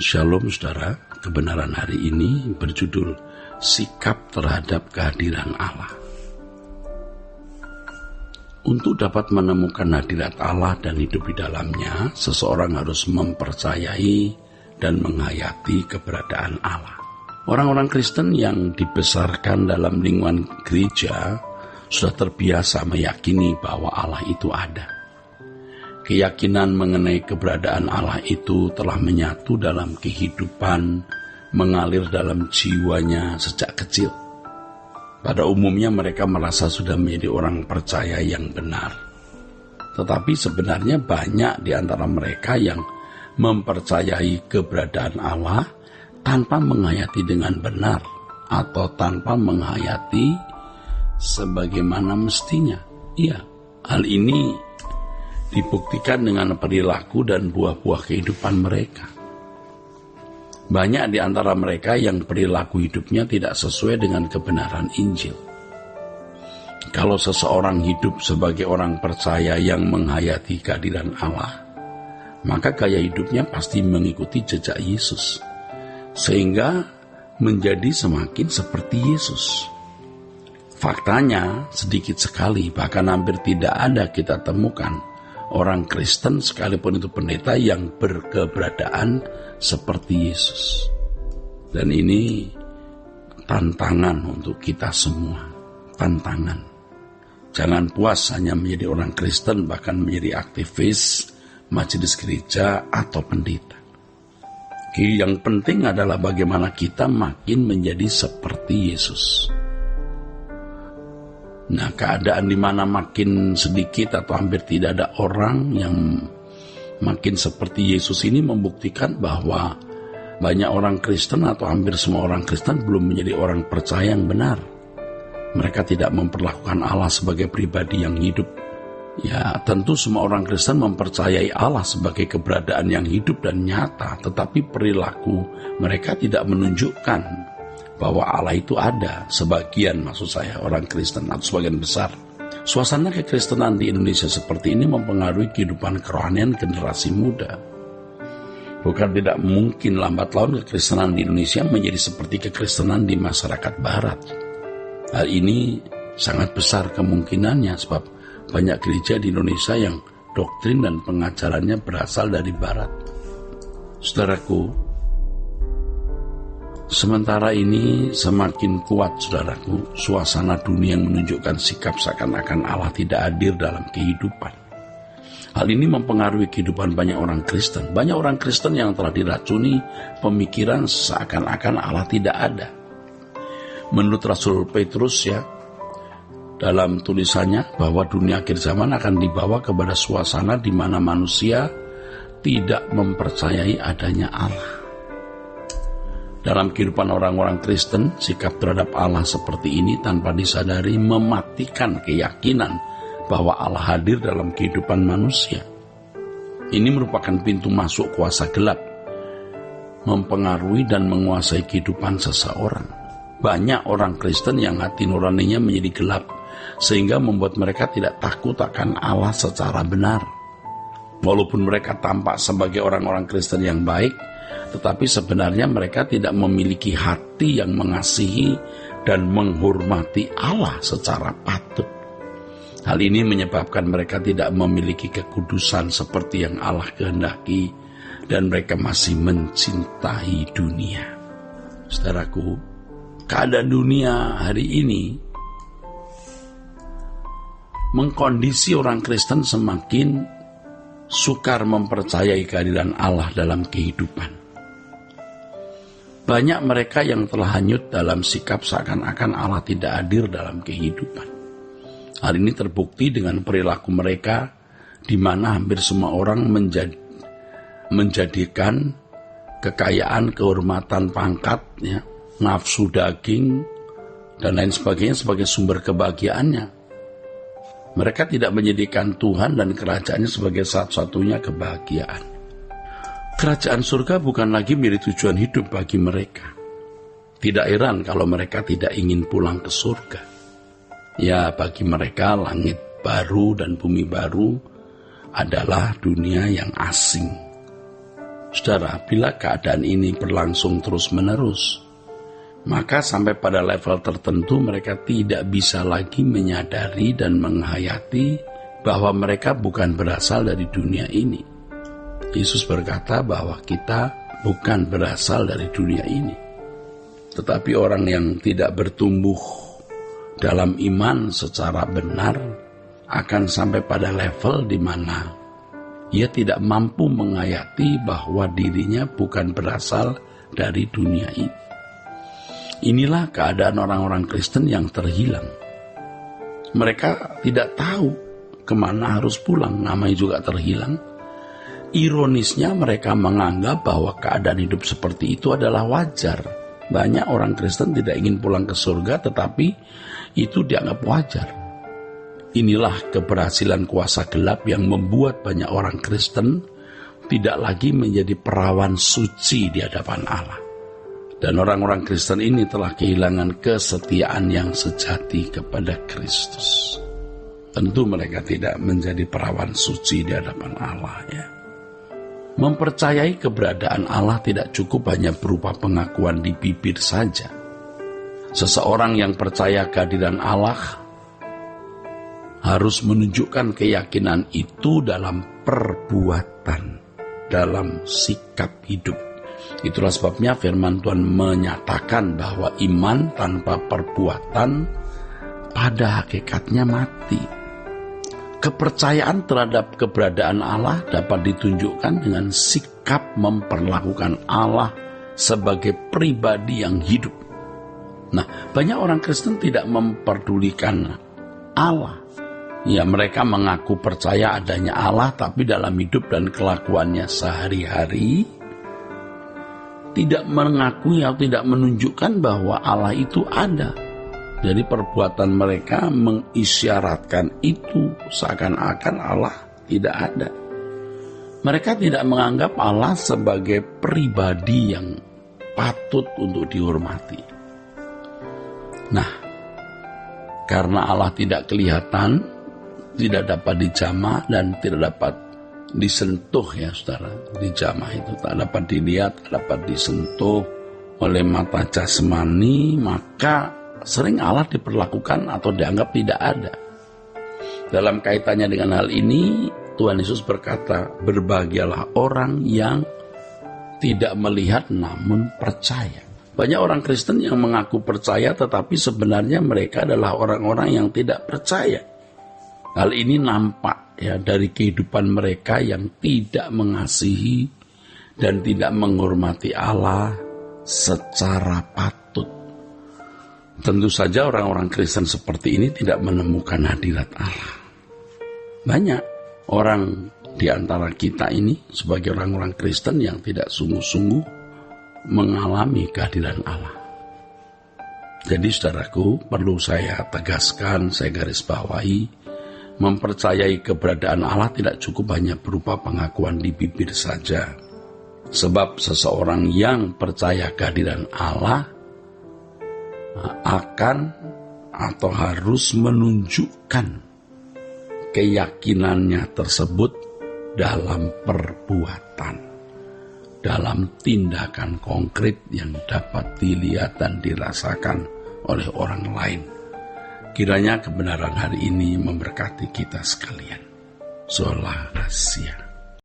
Shalom saudara, kebenaran hari ini berjudul Sikap terhadap kehadiran Allah. Untuk dapat menemukan hadirat Allah dan hidup di dalamnya, seseorang harus mempercayai dan menghayati keberadaan Allah. Orang-orang Kristen yang dibesarkan dalam lingkungan gereja sudah terbiasa meyakini bahwa Allah itu ada. Keyakinan mengenai keberadaan Allah itu telah menyatu dalam kehidupan, mengalir dalam jiwanya sejak kecil. Pada umumnya mereka merasa sudah menjadi orang percaya yang benar. Tetapi sebenarnya banyak di antara mereka yang mempercayai keberadaan Allah tanpa menghayati dengan benar atau tanpa menghayati sebagaimana mestinya. Iya, hal ini dibuktikan dengan perilaku dan buah-buah kehidupan mereka. Banyak di antara mereka yang perilaku hidupnya tidak sesuai dengan kebenaran Injil. Kalau seseorang hidup sebagai orang percaya yang menghayati kehadiran Allah, maka gaya hidupnya pasti mengikuti jejak Yesus, sehingga menjadi semakin seperti Yesus. Faktanya sedikit sekali, bahkan hampir tidak ada kita temukan orang Kristen sekalipun itu pendeta yang berkeberadaan seperti Yesus. Dan ini tantangan untuk kita semua. Tantangan. Jangan puas hanya menjadi orang Kristen, bahkan menjadi aktivis, majelis gereja, atau pendeta. Yang penting adalah bagaimana kita makin menjadi seperti Yesus. Nah, keadaan di mana makin sedikit atau hampir tidak ada orang yang makin seperti Yesus ini membuktikan bahwa banyak orang Kristen atau hampir semua orang Kristen belum menjadi orang percaya yang benar. Mereka tidak memperlakukan Allah sebagai pribadi yang hidup. Ya, tentu semua orang Kristen mempercayai Allah sebagai keberadaan yang hidup dan nyata, tetapi perilaku mereka tidak menunjukkan bahwa Allah itu ada. Sebagian, maksud saya, orang Kristen atau sebagian besar. Suasana kekristenan di Indonesia seperti ini mempengaruhi kehidupan kerohanian generasi muda. Bukan tidak mungkin lambat laun kekristenan di Indonesia menjadi seperti kekristenan di masyarakat barat. Hal ini sangat besar kemungkinannya sebab banyak gereja di Indonesia yang doktrin dan pengajarannya berasal dari barat. Saudaraku, sementara ini semakin kuat, saudaraku, suasana dunia yang menunjukkan sikap seakan-akan Allah tidak hadir dalam kehidupan. Hal ini mempengaruhi kehidupan banyak orang Kristen. Banyak orang Kristen yang telah diracuni pemikiran seakan-akan Allah tidak ada. Menurut Rasul Petrus dalam tulisannya bahwa dunia akhir zaman akan dibawa kepada suasana di mana manusia tidak mempercayai adanya Allah. Dalam kehidupan orang-orang Kristen, sikap terhadap Allah seperti ini tanpa disadari mematikan keyakinan bahwa Allah hadir dalam kehidupan manusia. Ini merupakan pintu masuk kuasa gelap, mempengaruhi dan menguasai kehidupan seseorang. Banyak orang Kristen yang hati nuraninya menjadi gelap, sehingga membuat mereka tidak takut akan Allah secara benar. Walaupun mereka tampak sebagai orang-orang Kristen yang baik, tetapi sebenarnya mereka tidak memiliki hati yang mengasihi dan menghormati Allah secara patut. Hal ini menyebabkan mereka tidak memiliki kekudusan seperti yang Allah kehendaki dan mereka masih mencintai dunia. Saudaraku, keadaan dunia hari ini mengkondisi orang Kristen semakin sukar mempercayai kehadiran Allah dalam kehidupan. Banyak mereka yang telah hanyut dalam sikap seakan-akan Allah tidak hadir dalam kehidupan. Hal ini terbukti dengan perilaku mereka di mana hampir semua orang menjadikan kekayaan, kehormatan, pangkat, nafsu daging, dan lain sebagainya sebagai sumber kebahagiaannya. Mereka tidak menjadikan Tuhan dan kerajaannya sebagai satu-satunya kebahagiaan. Kerajaan surga bukan lagi menjadi tujuan hidup bagi mereka. Tidak heran kalau mereka tidak ingin pulang ke surga. Ya, bagi mereka langit baru dan bumi baru adalah dunia yang asing. Saudara, bila keadaan ini berlangsung terus-menerus, maka sampai pada level tertentu mereka tidak bisa lagi menyadari dan menghayati bahwa mereka bukan berasal dari dunia ini. Yesus berkata bahwa kita bukan berasal dari dunia ini. Tetapi orang yang tidak bertumbuh dalam iman secara benar akan sampai pada level di mana ia tidak mampu menghayati bahwa dirinya bukan berasal dari dunia ini. Inilah keadaan orang-orang Kristen yang terhilang. Mereka tidak tahu kemana harus pulang, namanya juga terhilang. Ironisnya mereka menganggap bahwa keadaan hidup seperti itu adalah wajar. Banyak orang Kristen tidak ingin pulang ke surga, tetapi itu dianggap wajar. Inilah keberhasilan kuasa gelap yang membuat banyak orang Kristen tidak lagi menjadi perawan suci di hadapan Allah. Dan orang-orang Kristen ini telah kehilangan kesetiaan yang sejati kepada Kristus. Tentu mereka tidak menjadi perawan suci di hadapan Allah, ya. Mempercayai keberadaan Allah tidak cukup hanya berupa pengakuan di bibir saja. Seseorang yang percaya kehadiran Allah harus menunjukkan keyakinan itu dalam perbuatan, dalam sikap hidup. Itulah sebabnya firman Tuhan menyatakan bahwa iman tanpa perbuatan pada hakikatnya mati. Kepercayaan terhadap keberadaan Allah dapat ditunjukkan dengan sikap memperlakukan Allah sebagai pribadi yang hidup. Nah, banyak orang Kristen tidak memperdulikan Allah. Ya, mereka mengaku percaya adanya Allah, tapi dalam hidup dan kelakuannya sehari-hari tidak mengakui atau tidak menunjukkan bahwa Allah itu ada. Jadi perbuatan mereka mengisyaratkan itu, seakan-akan Allah tidak ada. Mereka tidak menganggap Allah sebagai pribadi yang patut untuk dihormati. Nah, karena Allah tidak kelihatan, tidak dapat dijamah dan tidak dapat disentuh, ya saudara. Dijamah itu tak dapat dilihat, tak dapat disentuh oleh mata jasmani, maka sering Allah diperlakukan atau dianggap tidak ada. Dalam kaitannya dengan hal ini, Tuhan Yesus berkata, berbahagialah orang yang tidak melihat namun percaya. Banyak orang Kristen yang mengaku percaya, tetapi sebenarnya mereka adalah orang-orang yang tidak percaya. Hal ini nampak, ya, dari kehidupan mereka yang tidak mengasihi dan tidak menghormati Allah secara patut. Tentu saja orang-orang Kristen seperti ini tidak menemukan hadirat Allah. Banyak orang di antara kita ini sebagai orang-orang Kristen yang tidak sungguh-sungguh mengalami kehadiran Allah. Jadi saudaraku, perlu saya tegaskan, saya garis bawahi, mempercayai keberadaan Allah tidak cukup hanya berupa pengakuan di bibir saja. Sebab seseorang yang percaya kehadiran Allah akan atau harus menunjukkan keyakinannya tersebut dalam perbuatan, dalam tindakan konkret yang dapat dilihat dan dirasakan oleh orang lain. Kiranya kebenaran hari ini memberkati kita sekalian. Sola Gracia.